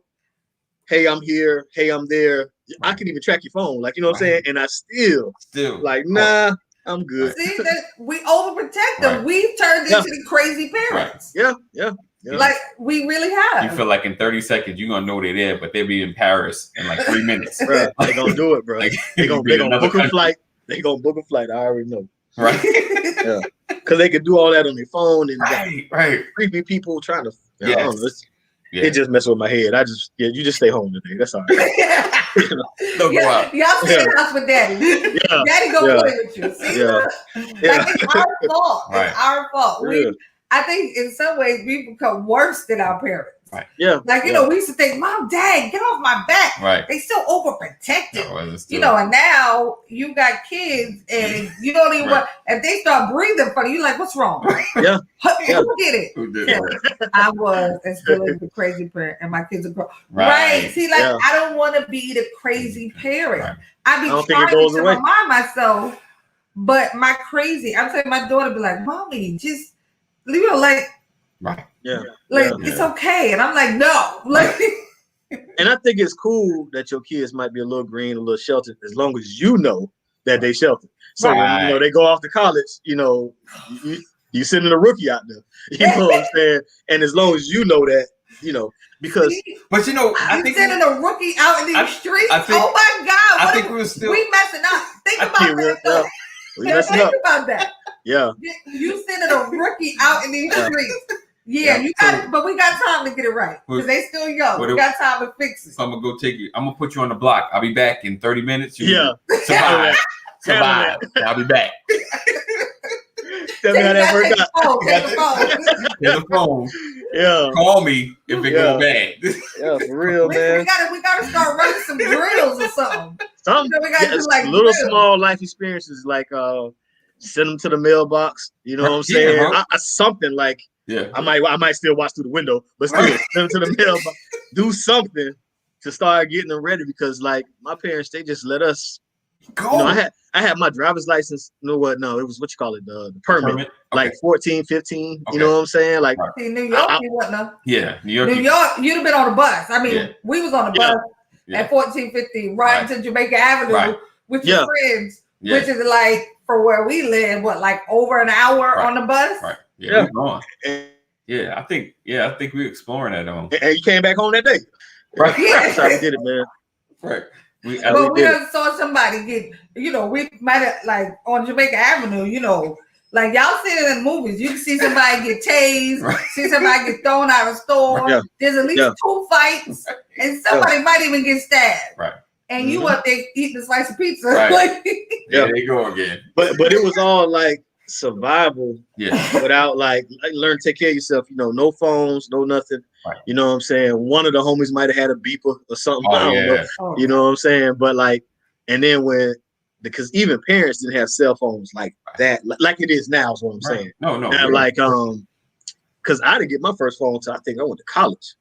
Hey, I'm here. Hey, I'm there. I can even track your phone. Like, you know what I'm saying? And I still like, nah, I'm good. See that we overprotect them. We've turned into the crazy parents. Yeah. Like we really have. You feel like in 30 seconds you're gonna know they're there, but they'll be in Paris in like 3 minutes. Bro, they gonna do it, bro. Like, they gonna book a flight. They gonna book a flight. I already know. Right. Yeah. Because they could do all that on their phone and right. creepy people trying to. I Yes. don't know. It just messes with my head. You just stay home today. That's all right. Don't go out. Y'all stay in the house with daddy. Daddy gonna play with you. See? Like it's our fault. Right. It's our fault. I think in some ways we become worse than our parents. Right. Yeah. Like, you know, we used to think, Mom, Dad, get off my back. Right. They still overprotected. No, you know, and now you got kids and you don't even want, if they start breathing funny, you're like, what's wrong? Yeah. Who did it? Who did it? I was and still is the crazy parent and my kids are grown. Right. See, like, I don't want to be the crazy parent. Right. I be trying to remind myself, but my crazy, I'm saying my daughter be like, Mommy, just leave it like, right. Yeah. Like it's okay. And I'm like, no. Like and I think it's cool that your kids might be a little green, a little sheltered, as long as you know that they sheltered. So when, you know, they go off to college, you know, you sending a rookie out there. You know what I'm saying? And as long as you know that, you know, because but you know, I think sending a rookie out in these streets. Oh my God. I think we messing up. Think about that though. Think about that. Yeah. You sending a rookie out in these streets. Yeah, you got, but we got time to get it right because they still young. We got time to fix it. So I'm gonna go take you. I'm gonna put you on the block. I'll be back in 30 minutes. Survive. I'll be back. Tell me how that worked out. Take the phone. Yeah. Call me if it goes bad. Yeah, for real, man. We gotta start running some drills or something. We gotta do like little small life experiences, like send them to the mailbox. You know what I'm saying? Something like. Yeah, I might still watch through the window, but still send them to the mailbox. Do something to start getting them ready because, like, my parents, they just let us go. You know, I had my driver's license. You know what? No, it was what you call it, the permit. Okay. Like 14, 15. Okay. You know what I'm saying? Like in New York, you wouldn't know. Yeah, New York, you'd have been on the bus. I mean, we was on the bus at 14, 15, riding to Jamaica Avenue with your friends, which is like for where we live, like over an hour on the bus. Right. Yeah, I think we're exploring that. And you came back home that day. Right. That's how we did it, man. Right. We saw somebody get, you know, we might have like on Jamaica Avenue, you know, like y'all see it in movies. You can see somebody get tased, see somebody get thrown out of a store. Yeah. There's at least 2 fights, and somebody might even get stabbed. Right. And you up there eating a slice of pizza. Right. There they go again. But it was all like survival without like learn to take care of yourself, you know, no phones, no nothing. You know what I'm saying? One of the homies might have had a beeper or something. I don't know. You know what I'm saying? But like, and then because even parents didn't have cell phones like that, like it is now is what I'm saying. No. Now, like, because I didn't get my first phone until I think I went to college.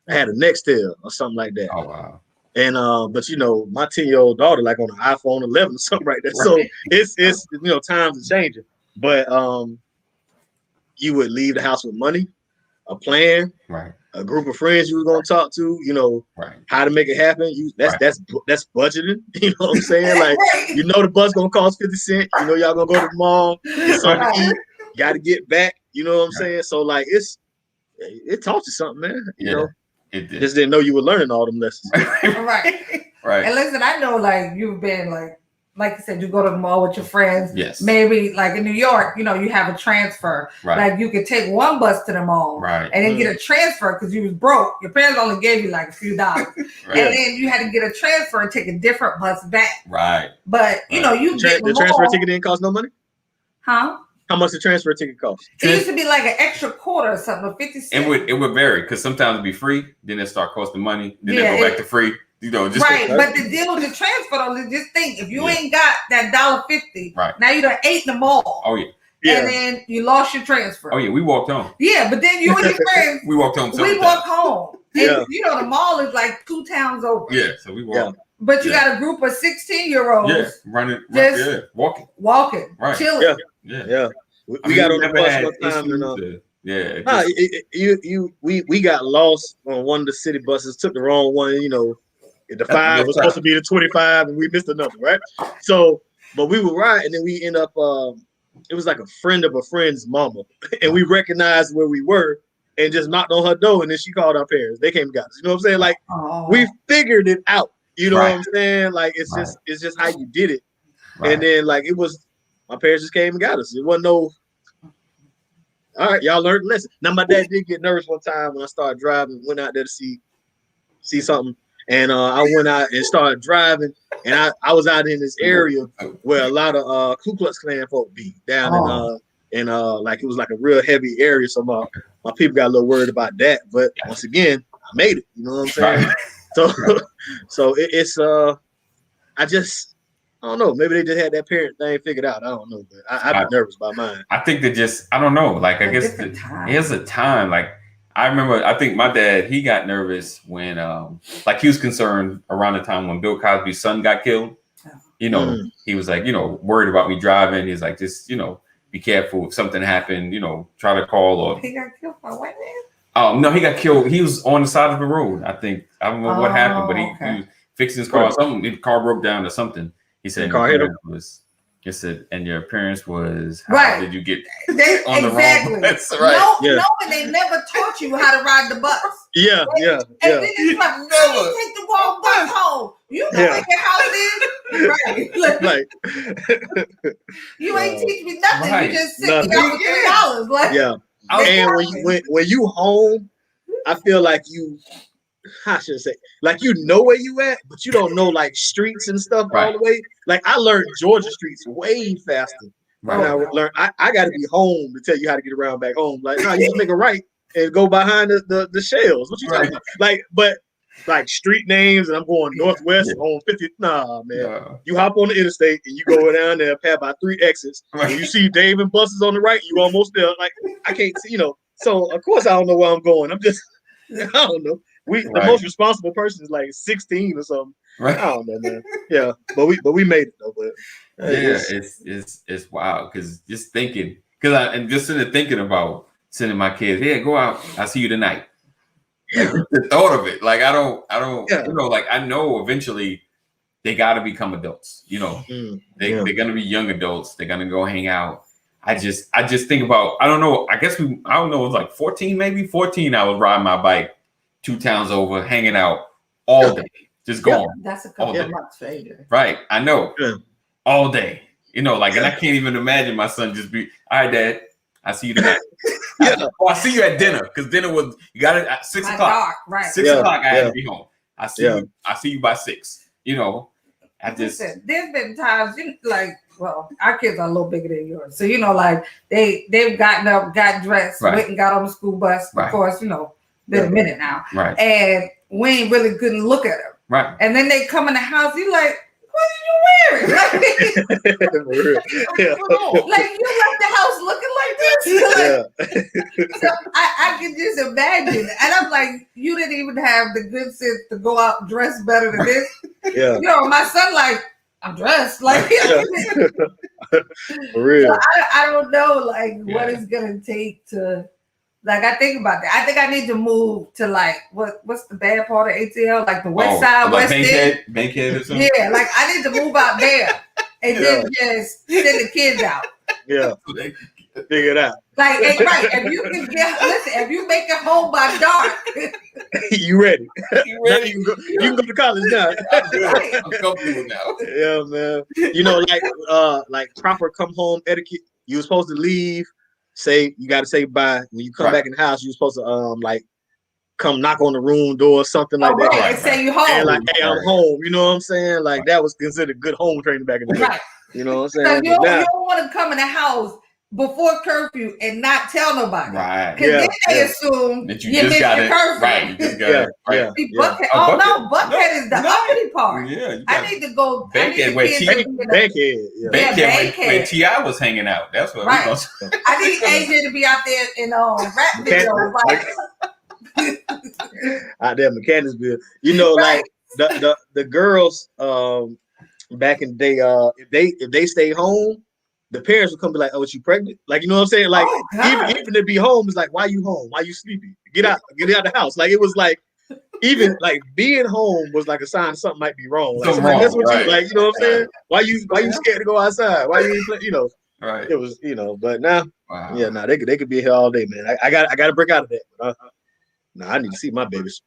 I had a Nextel or something like that. Oh wow. And but you know, my 10-year-old daughter like on an iPhone 11 or something like that. So it's you know, times are changing. But you would leave the house with money, a plan, a group of friends you were gonna talk to, you know, how to make it happen. That's budgeting. You know what I'm saying? Like you know the bus gonna cost 50 cents. You know y'all gonna go to the mall, get something to eat, gotta get back. You know what I'm saying? So like it taught you something, man. You know, it did. Just didn't know you were learning all them lessons. Right. And listen, I know like you've been like you said, you go to the mall with your friends. Yes. Maybe like in New York, you know, you have a transfer. Like you could take one bus to the mall and then get a transfer because you was broke. Your parents only gave you like a few dollars. And then you had to get a transfer and take a different bus back. Right. But you know, you get the transfer ticket didn't cost no money? Huh? How much the transfer ticket cost? It used to be like an extra quarter or something, 50 cents. It would vary because sometimes it'd be free, then it start costing money, then they go back to free. You know, just but the deal with the transfer though, just think if you ain't got that $1.50, now you done ate the mall. Oh yeah. And then you lost your transfer. Oh yeah, we walked home. Yeah, but then you and your friends we walked home. We walked home. And you know the mall is like 2 towns over. Yeah, so we walked. But you got a group of 16-year-olds running, just walking, right, chilling. Yeah. We got on the bus one time and we got lost on one of the city buses, took the wrong one, the 5 was supposed to be the 25 and we missed another, right? So, but we were right, and then we end up it was like a friend of a friend's mama, and we recognized where we were and just knocked on her door, and then she called our parents. They came and got us. You know what I'm saying? Like we figured it out. You know what I'm saying? Like it's just how you did it. Right. And then like it was my parents just came and got us. It wasn't no all right, y'all learned a lesson. Now my dad did get nervous one time when I started driving, went out there to see something. And I went out and started driving, and I was out in this area where a lot of Ku Klux Klan folk be down in like it was like a real heavy area. So my people got a little worried about that. But once again, I made it. You know what I'm saying? Right. So it's I don't know. Maybe they just had that parent thing figured out. I don't know, but I'd be nervous about mine. I think they just I don't know. Like I guess here's a time like. I remember, I think my dad, he got nervous when, like he was concerned around the time when Bill Cosby's son got killed. He was like, worried about me driving. He's like, just, be careful if something happened, try to call or. He got killed by white man? Oh, no, he got killed. He was on the side of the road, I think. I don't know what happened, but he was fixing his car. The car broke down or something. He said, It said, and your appearance was how did you get on the wrong bus? Right. No, they never taught you how to ride the bus. Yeah. And then it's like, no, you take the wrong bus home. You know where your house is. Right. You ain't teach me nothing. Right. You just sit me out for $3. Like, and when you home, I feel like you. How should I say? Like you know where you at, but you don't know like streets and stuff all the way. Like I learned Georgia streets way faster. Right. I got to be home to tell you how to get around back home. Like no, you just make a right and go behind the shells. What you talking about? Like, but like street names, and I'm going northwest on 50. Nah, man. No. You hop on the interstate and you go down there, pass by 3 exits. When you see Dave and buses on the right, you almost there. Like I can't see, So of course I don't know where I'm going. I'm just I don't know. The most responsible person is like 16 or something. Right. I don't know, man. Yeah, but we made it though. But it's wild because just thinking and just thinking about sending my kids, go out. I'll see you tonight. Like, the thought of it, like I don't, like I know eventually they got to become adults. They're gonna be young adults. They're gonna go hang out. I just think about I don't know. I guess I don't know. It was like 14, maybe 14. I was riding my bike 2 towns over, hanging out all day, just going. That's a couple of months later. Right, I know. Yeah. All day, and I can't even imagine my son just be, all right, Dad, I see you tonight. I see you at dinner because dinner was you got it at 6 o'clock. Dark, right? 6 o'clock, I had to be home. I see you. I see you by 6. Listen, there's been times our kids are a little bigger than yours, so like they've gotten up, got dressed, went and got on the school bus. Of course, been a minute now. Right. And we ain't really couldn't look at them. Right. And then they come in the house, you like, what are you wearing? Like you left the house looking like this. So I can just imagine. And I'm like, you didn't even have the good sense to go out dressed better than this. Yeah. My son like, I'm dressed. Like for real. So I don't know what it's gonna take to I think about that. I think I need to move to what's the bad part of ATL? Like the west side, west end. Bankhead or something? Yeah, I need to move out there and then just send the kids out. Yeah. Figure it out. If you can if you make it home by dark. You ready? You can go to college now. I'm comfortable now. Yeah, man. Like proper come home etiquette. You were supposed to leave. You got to say bye when you come back in the house. You're supposed to come knock on the room door or something like that. And say you home. And hey, I'm home. You know what I'm saying? That was considered good home training back in the day. Right. You know what I'm saying? You don't want to come in the house before curfew and not tell nobody. Right. Because then they assume that you just got it. Right. You just got it. Right. Buckhead. Oh, no. Buckhead is the uppity part. Yeah. I need to go. Bankhead where T.I. was hanging out. That's what we're going to say. I need AJ to be out there in rap videos. Out there in Mechanicsville. the girls back in the day, if they stay home, the parents would come be like, "Oh, is you pregnant?" Like, you know what I'm saying? Like, Oh, God. even to be home is like, "Why you home? Why you sleepy? Get out of the house." Like, it was like, even like being home was like a sign something might be wrong. Like, Something somebody mess wrong, with you. right? Like, you know what I'm saying? Why you scared to go outside? Why you ain't play? You know, Right. it was, but now, Wow. yeah, nah, they could be here all day, man. I got to break out of that. But I need to see my babies.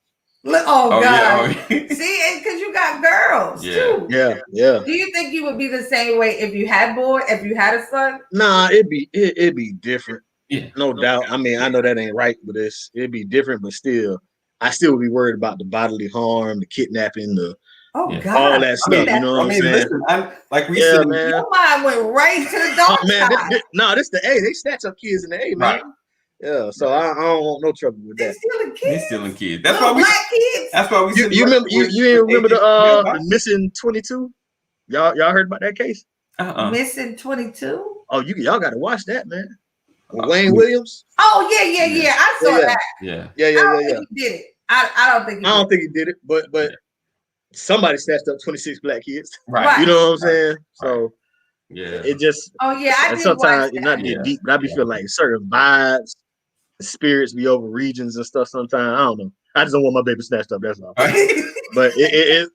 Oh, Oh, God. yeah. See, because you got girls, Yeah. too. Yeah. Do you think you would be the same way if you had a son? Nah, it'd be different. Yeah. No doubt. I mean, I know that ain't right, but it'd be different, but still, I still would be worried about the bodily harm, the kidnapping, Oh, Yeah. God. all that stuff. You know what I'm saying? Listen, like we Yeah, said, man. Your mind went right to the dark Oh man, side. this the A. They snatch up kids in the A, man. right. Yeah, so I don't want no trouble with They that. stealing He's kids. stealing kids. That's Little why we. black kids. That's why we. You remember you didn't remember the missing 22? Y'all heard about that case? Missing 22. Oh, y'all got to watch that, man. Wayne Williams. Oh, yeah. I saw that. Yeah. Yeah. I don't think he did it. I don't think he did it. I don't think he did it, but Yeah. somebody snatched up 26 black kids. Right. You know what I'm saying? Right. So Yeah. it just Oh, yeah, I did sometimes watch not that. to get Yeah. deep, but I be feeling like certain vibes, spirits be over regions and stuff sometimes. I don't know. I just don't want my baby snatched up, that's all. But it'd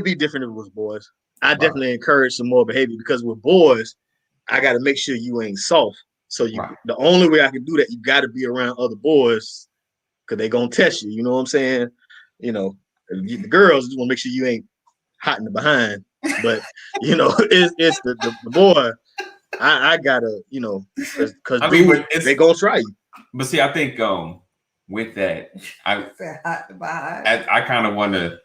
be different if it was boys. I definitely encourage some more behavior, because with boys, I got to make sure you ain't soft. So the only way I can do that, you got to be around other boys, because they gonna test you. You know what I'm saying? The girls just want to make sure you ain't hot in the behind. But it's the boy. I gotta, because they gonna try you. But see, I think with that, I kind of want to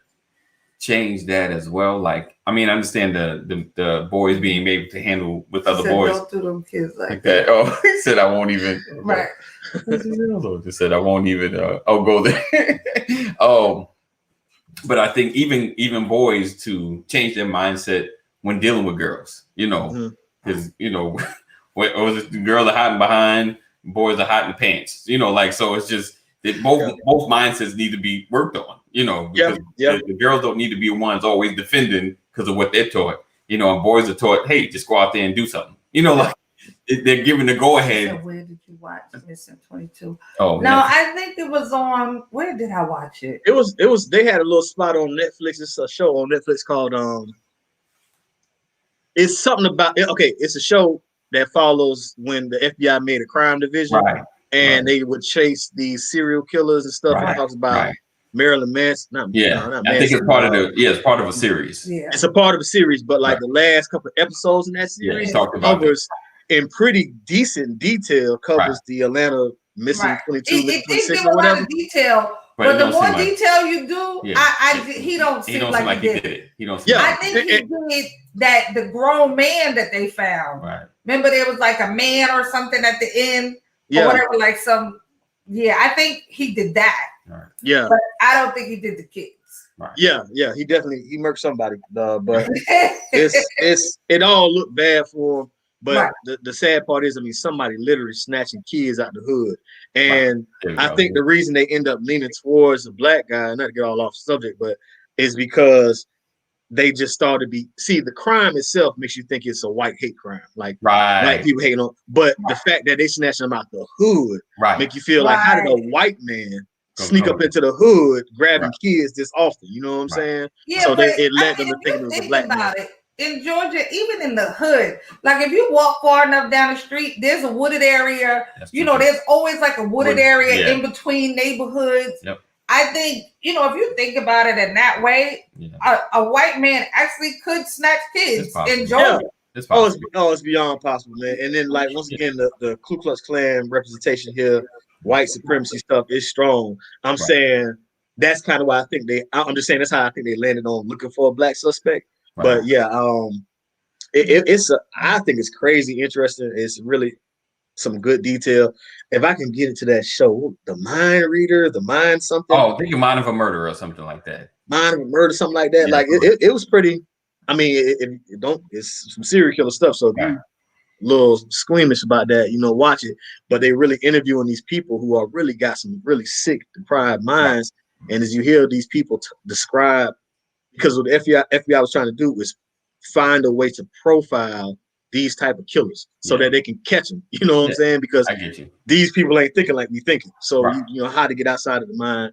change that as well. Like, I mean, I understand the boys being able to handle with other boys. Don't do them kids like that. Oh, he said I won't even. Right. Just said I won't even. Go there. But I think even boys to change their mindset when dealing with girls. Because or the girls are hiding behind, boys are hiding pants. So it's just that both mindsets need to be worked on. Because the girls don't need to be the ones always defending because of what they're taught. And boys are taught, hey, just go out there and do something. Like they're given the go ahead. So where did you watch Missing 22? Oh no, man. I think it was on. Where did I watch it? It was. They had a little spot on Netflix. It's a show on Netflix called It's something about. Okay, it's a show that follows when the FBI made a crime division, and they would chase these serial killers and stuff. It talks about Marilyn Manson. Not Manson. I think it's part of it's part of a series. Yeah, it's a part of a series, but like the last couple of episodes in that series covers in pretty decent detail the Atlanta missing 22, missing 26 or whatever. A lot of detail. But the more detail you do, he don't seem like he did it. He don't. I think he did that. The grown man that they found. Right. Remember, there was like a man or something at the end, or whatever. Like some. Yeah, I think he did that. Right. Yeah, but I don't think he did the kids. Right. Yeah, he definitely murked somebody. But it all looked bad for him. But the sad part is, I mean, somebody literally snatching kids out the hood. And I think the reason they end up leaning towards a black guy, not to get all off subject, but is because they just started the crime itself makes you think it's a white hate crime. Like white people hating on. But the fact that they snatched them out the hood make you feel like, how did a white man sneak up into the hood grabbing kids this often? You know what I'm saying? Yeah, so it led them to think it was a black man. In Georgia, even in the hood, like if you walk far enough down the street, there's a wooded area. There's always like a wooded area in between neighborhoods. Yep. I think, if you think about it in that way, a white man actually could snatch kids in Georgia. It's it's beyond possible, man. And then, like, once again, the Ku Klux Klan representation here, white supremacy stuff is strong. I'm saying that's kind of why I'm just saying that's how I think they landed on looking for a black suspect. But yeah, I think it's crazy interesting. It's really some good detail. If I can get into that show, the Mind Reader, the Mind something. Oh, I think Mind of a Murder or something like that. Mind of a Murder, something like that. Like it was pretty. I mean, it's some serial killer stuff. So if you a little squeamish about that, watch it. But they really interviewing these people who are really got some really sick, deprived minds. And as you hear these people describe, because what the FBI was trying to do was find a way to profile these type of killers so that they can catch them. You know what I'm saying? Because I get you. these people ain't thinking like we thinking. So Right. you know how to get outside of the mind.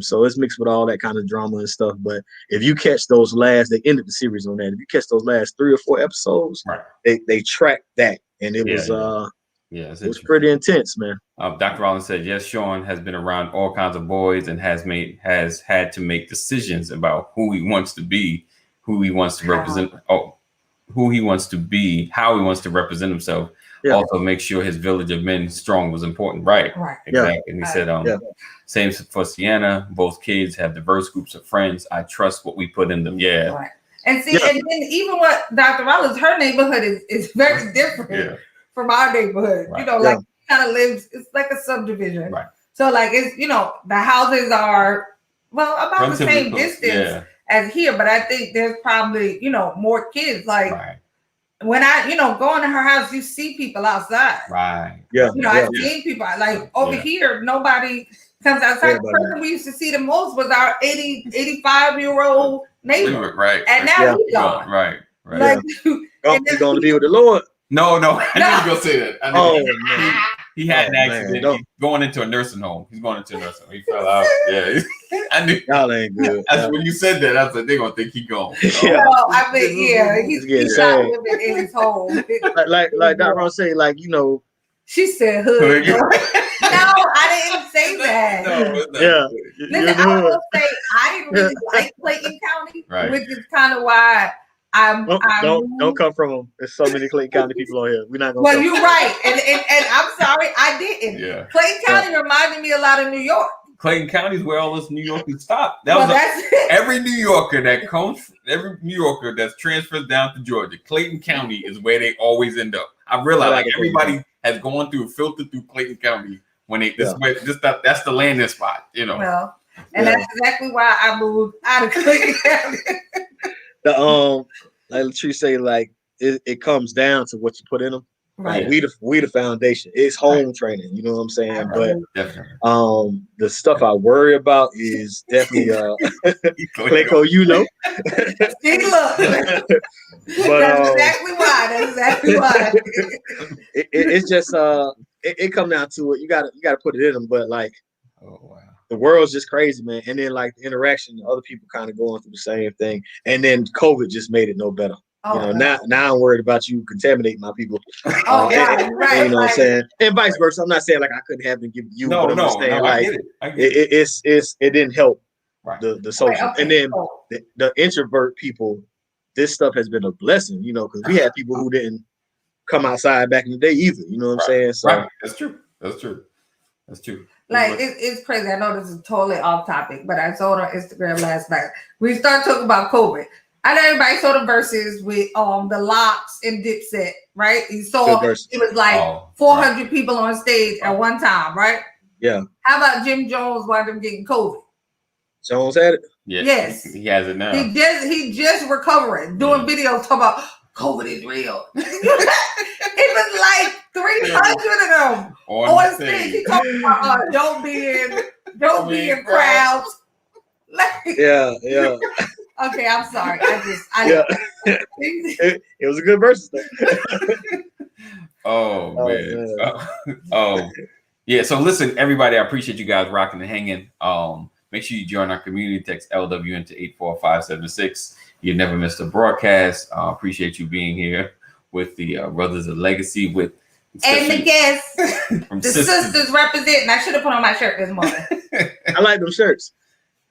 So it's mixed with all that kind of drama and stuff. But if you catch those they ended the series on that. If you catch those last 3 or 4 episodes, Right. they tracked that, and it was it was pretty intense, man. Dr. Rollins said, yes, Sean has been around all kinds of boys and has had to make decisions about who he wants to be, who he wants to represent, who he wants to be, how he wants to represent himself. Yeah. Also, make sure his village of men strong was important. Right. Exactly. Yeah. And he said, same for Sienna. Both kids have diverse groups of friends. I trust what we put in them. Yeah. Right. And see, and then even what Dr. Rollins, her neighborhood is very different from our neighborhood. Right. You know, like kind of lives, it's like a subdivision. Right. So like it's, you know, the houses are about the same distance as here, but I think there's probably, you know, more kids. Like when I, you know, go into her house, you see people outside. Right. Yeah. You know, I've seen people like over here, nobody comes outside. The person we used to see the most was our 85-year-old neighbor. Right. And now he's gone. Right. Like, he's going to be with the Lord. No, I knew you were gonna say that. Man. He had an accident. He's going into a nursing home. He's going into a nursing home. He fell out. Yeah. I knew. Y'all ain't good. That's when you said that. I said they're gonna think he gone. Well, I mean, he's not living in his home. like Dr. Ron say, like, you know. She said hood. No, I didn't say that. No, Listen, I will say I didn't really like Clayton County, which is kind of why don't come from them. There's so many Clayton County people on here. We're not gonna. Well, you're right, and I'm sorry, I didn't. Yeah. Clayton County reminded me a lot of New York. Clayton County is where all this New Yorkers stop. Every New Yorker every New Yorker that's transferred down to Georgia, Clayton County is where they always end up. I realize like everybody has gone filtered through Clayton County when that's the landing spot, you know. Well, and that's exactly why I moved out of Clayton County. Like Latrice say, like it comes down to what you put in them. Right. Like, we the foundation. It's home training. You know what I'm saying? But the stuff I worry about is definitely Clayco, you know. See, look. But, that's exactly why. It's just it come down to it. You gotta put it in them. But like, oh wow. The world's just crazy, man. And then like the interaction, other people kind of going through the same thing. And then COVID just made it no better. Now I'm worried about you contaminating my people. Right. You know what I'm saying? And vice versa. I'm not saying like I couldn't have them give you. No, like I get it. It didn't help the social. Right, okay. And then the introvert people, this stuff has been a blessing, you know, because we had people who didn't come outside back in the day either. You know what I'm saying? So That's true. Like it's crazy. I know this is totally off topic, but I saw it on Instagram last night. We started talking about COVID. I know everybody saw the verses with the Locks and Dipset, right? You saw it was like 400 people on stage at one time, right? Yeah. How about Jim Jones wound up getting COVID? Jones had it? Yes. He has it now. He just recovering, doing videos talking about COVID is real. It was like 300 of them on stage. He talking about don't be in crowds. Yeah. Okay, I'm sorry. It was a good verse. Man. Yeah. So listen, everybody, I appreciate you guys rocking and hanging. Make sure you join our community. Text LWN to 84576. You never missed a broadcast. Appreciate you being here with the Brothers of Legacy and the guests, the sisters representing. I should have put on my shirt this morning. I like those shirts.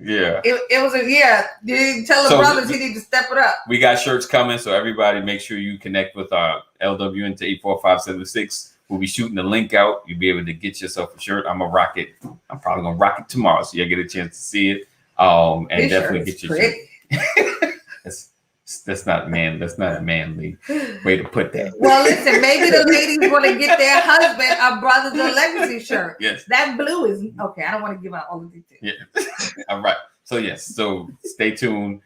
Yeah. It was you didn't tell the brothers he need to step it up. We got shirts coming, so everybody make sure you connect with our LWN to 84576. We'll be shooting the link out. You'll be able to get yourself a shirt. I'm gonna rock it. I'm probably gonna rock it tomorrow, so you'll get a chance to see it. And this definitely get your shirt. That's not a manly way to put that. Well, listen, maybe the ladies want to get their husband a Brothers of Legacy shirt. Yes. That blue is okay. I don't want to give out all the details. Yeah. All right. So yes. So stay tuned.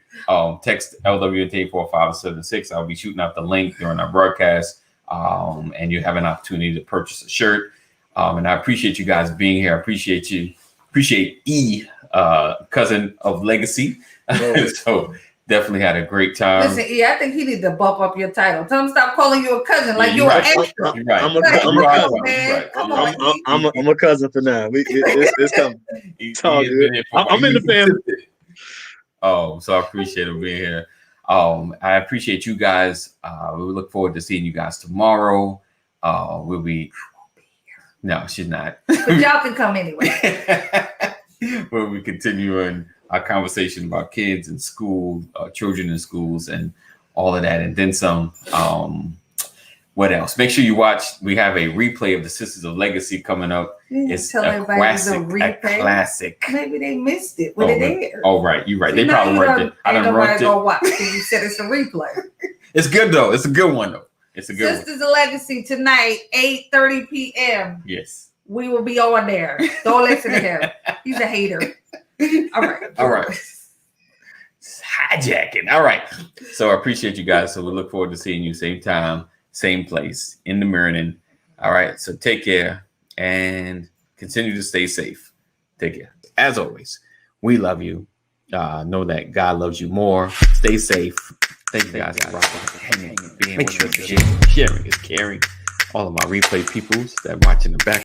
Text LWNT 4576. I'll be shooting out the link during our broadcast. And you have an opportunity to purchase a shirt. And I appreciate you guys being here. I appreciate you. Appreciate cousin of Legacy. Oh. So definitely had a great time. Listen, E, I think he need to bump up your title. Tell him stop calling you a cousin like you're you're right. an extra. You're right. I'm a You are cousin. right. You're right. Come on, E. I'm a cousin for now. It's coming. It's all He has good. been here for I'm in the family. So I appreciate him being here. I appreciate you guys. We look forward to seeing you guys tomorrow. We'll be. No, she's not. But y'all can come anyway. Where we continuing our conversation about kids in school, children in schools, and all of that, and then some. What else? Make sure you watch. We have a replay of the Sisters of Legacy coming up. It's Tell a everybody classic. it's a replay. A classic. Maybe they missed it when it aired. Oh, right. You're right. See, They now probably you weren't done- there. I ain't done nobody runked gonna it. watch because you said it's a replay. It's good though. It's a good one though. It's a good one. Sisters of Legacy tonight, 8:30 p.m. Yes. We will be on there. Don't listen to him. He's a hater. All right. All right. It's hijacking. All right. So I appreciate you guys. So we look forward to seeing you same time, same place in the Meriden. All right. So take care and continue to stay safe. Take care. As always, we love you. Know that God loves you more. Stay safe. Thank you guys for hanging, being. Make sure to share. Sharing is caring. All of my replay peoples that watch in the back.